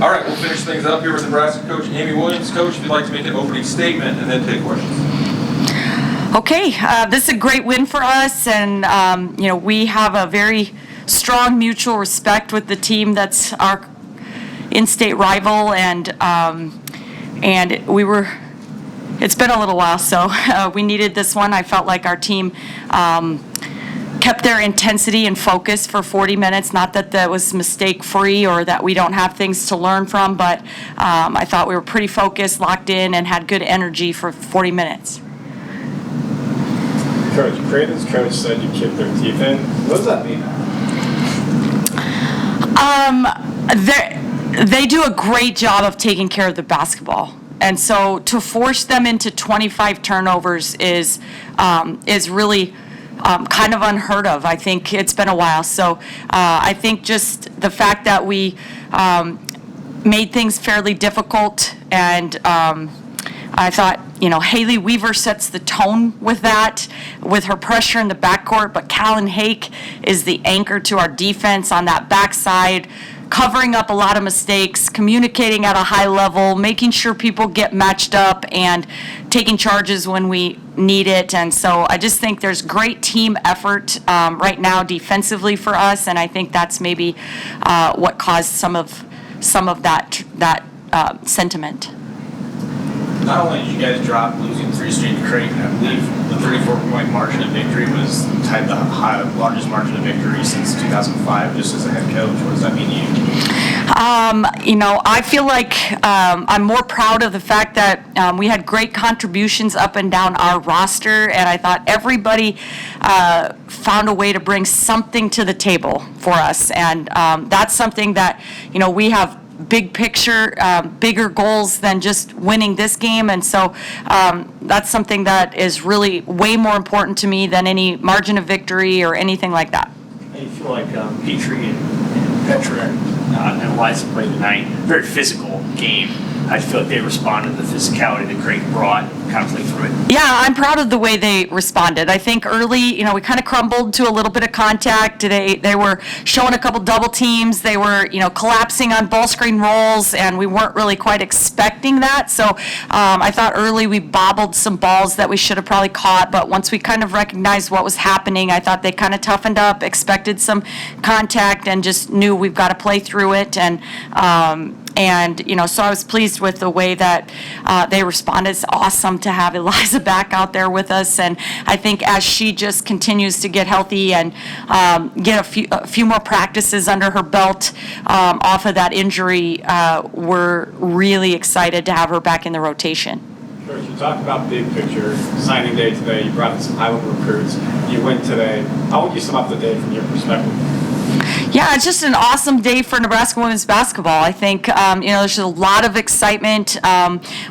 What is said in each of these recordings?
All right, we'll finish things up here with Nebraska coach Amy Williams. Coach, if you'd like to make an opening statement and then take questions. Okay, this is a great win for us, and we have a very strong mutual respect with the team that's our in-state rival, and it's been a little while, so we needed this one. I felt like our team kept their intensity and focus for 40 minutes. Not that that was mistake-free or that we don't have things to learn from, but I thought we were pretty focused, locked in, and had good energy for 40 minutes. Coach, Creighton's coach said you kicked their teeth in. What does that mean? They do a great job of taking care of the basketball. And so to force them into 25 turnovers is really kind of unheard of. I think it's been a while. So I think just the fact that we made things fairly difficult, and I thought, Haley Weaver sets the tone with that, with her pressure in the backcourt, but Callan Hake is the anchor to our defense on that backside, covering up a lot of mistakes, communicating at a high level, making sure people get matched up, and taking charges when we need it. And so I just think there's great team effort right now defensively for us, and I think that's maybe what caused some of that sentiment. Not only did you guys drop losing 3 straight to Creighton, I believe the 34-point margin of victory was tied the largest margin of victory since 2005, just as a head coach. What does that mean to you? I feel like I'm more proud of the fact that we had great contributions up and down our roster, and I thought everybody found a way to bring something to the table for us, and that's something that, we have big picture, bigger goals than just winning this game, and so that's something that is really way more important to me than any margin of victory or anything like that. How do you feel like Petrie and Petra and Eliza played tonight? Very physical game. How do you feel like they responded to the physicality that Creighton brought, kind of played through it? Yeah, I'm proud of the way they responded. I think early, we kind of crumbled to a little bit of contact. They were showing a couple double teams. They were, collapsing on ball screen rolls, and we weren't really quite expecting that. So I thought early we bobbled some balls that we should have probably caught, but once we kind of recognized what was happening, I thought they kind of toughened up, expected some contact, and just knew we've got to play through it. And so I was pleased with the way that they responded. It's awesome to have Eliza back out there with us, and I think as she just continues to get healthy and get a few more practices under her belt off of that injury, we're really excited to have her back in the rotation. Coach, you talked about big picture, signing day today. You brought in some high-level recruits. You win today. How would you sum up the day from your perspective? Yeah, it's just an awesome day for Nebraska women's basketball. I think, there's a lot of excitement.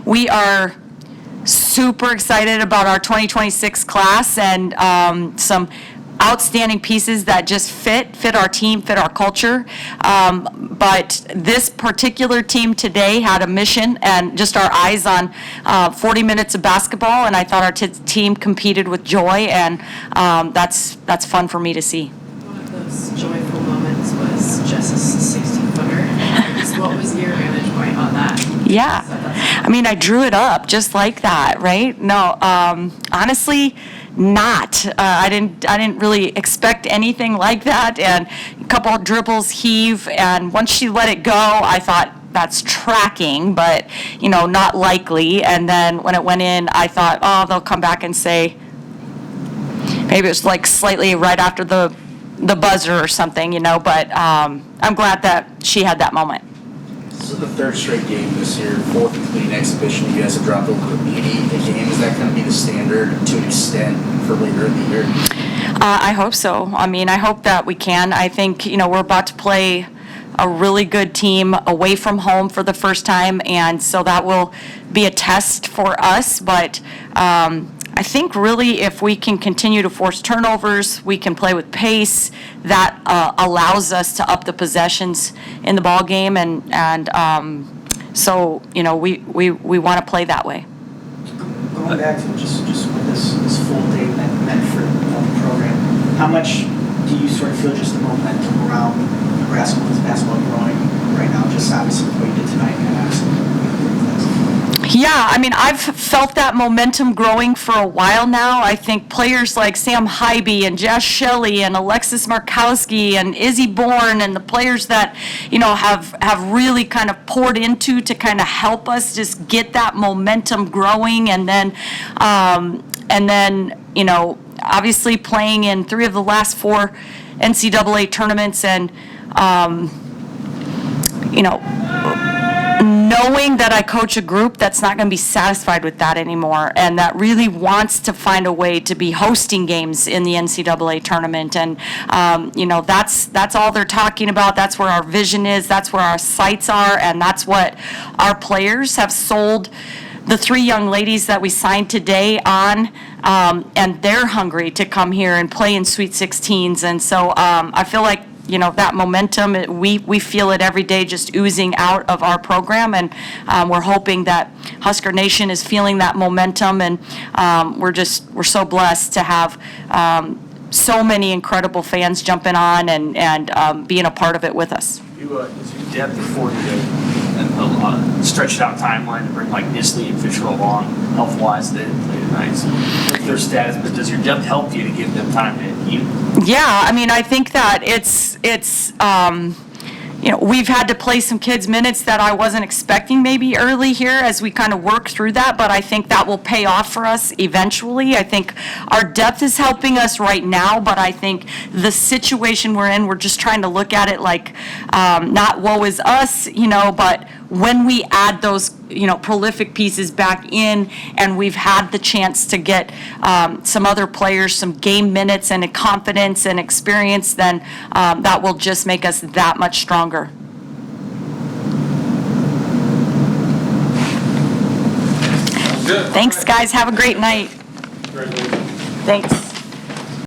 We are super excited about our 2026 class, and some outstanding pieces that just fit our team, fit our culture. But this particular team today had a mission and just our eyes on 40 minutes of basketball, and I thought our team competed with joy, and that's fun for me to see. One of those joyful moments was Jess's 60-footer. What was your vantage point on that? Yeah, I drew it up just like that, right? No, honestly, not. I didn't really expect anything like that, and a couple of dribbles, heave, and once she let it go, I thought that's tracking, but not likely. And then when it went in, I thought, oh, they'll come back and say maybe it was like slightly right after the buzzer or something, But I'm glad that she had that moment. This is the third straight game this year, fourth clean exhibition. You guys have dropped over the beauty in the game. Is that going to be the standard to an extent for later in the year? I hope so. I hope that we can. I think, we're about to play a really good team away from home for the first time, and so that will be a test for us. But I think really if we can continue to force turnovers, we can play with pace. That allows us to up the possessions in the ball game, and so we want to play that way. Going back to just what this full day meant for the program, how much do you sort of feel just the momentum around Nebraska women's basketball growing right now? Just obviously what you did Yeah, I mean, I've felt that momentum growing for a while now. I think players like Sam Hybe and Jess Shelley and Alexis Markowski and Izzy Bourne and the players that, have really kind of poured into to kind of help us just get that momentum growing. And then, obviously playing in 3 of the last 4 NCAA tournaments and, knowing that I coach a group that's not going to be satisfied with that anymore and that really wants to find a way to be hosting games in the NCAA tournament. And, that's all they're talking about. That's where our vision is. That's where our sights are. And that's what our players have sold the 3 young ladies that we signed today on. And they're hungry to come here and play in Sweet 16s. And so I feel like that momentum, we feel it every day just oozing out of our program, and we're hoping that Husker Nation is feeling that momentum, and we're so blessed to have so many incredible fans jumping on and being a part of it with us. Is your depth afforded a stretched out timeline to bring like Nisley and Fisher along health-wise they didn't play tonight? So with their status, but does your depth help you to give them time to heal? Yeah, I mean, I think that it's we've had to play some kids minutes that I wasn't expecting maybe early here as we kind of work through that, but I think that will pay off for us eventually. I think our depth is helping us right now, but I think the situation we're in, we're just trying to look at it like not woe is us, but when we add those, prolific pieces back in and we've had the chance to get some other players, some game minutes and confidence and experience, then that will just make us that much stronger. Good. Thanks, guys. Have a great night. Thanks.